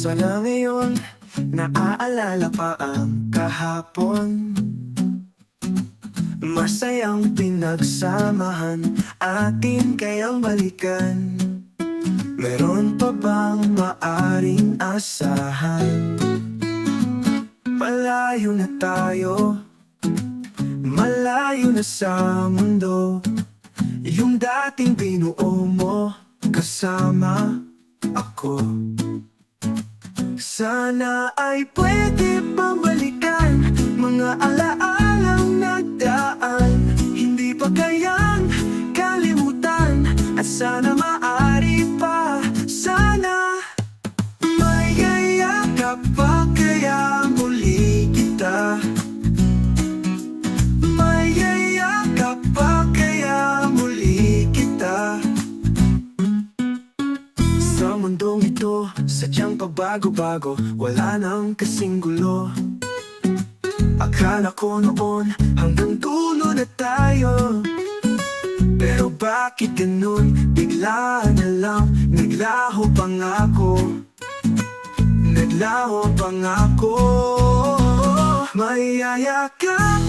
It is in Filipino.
Sana ngayon naaalala pa ang kahapon. Masayang pinagsamahan atin kayang balikan. Meron pa bang maaring asahan? Malayo na tayo, malayo na sa mundo. Yung dating binuo mo, kasama ako. Sana ay pwede pabalikan mga alaalang nagdaan. Hindi pa kayang kalimutan, at sana maaari pa. Sana may yayakap pa kaya muli kita. May yayakap pa kaya muli kita. Sa mundong ito, sadyang pabago-bago, wala nang kasing gulo. Akala ko noon hanggang dulo na tayo, pero bakit ganun? Bigla na lang naglaho pangako. Naglaho pangako. May yayakap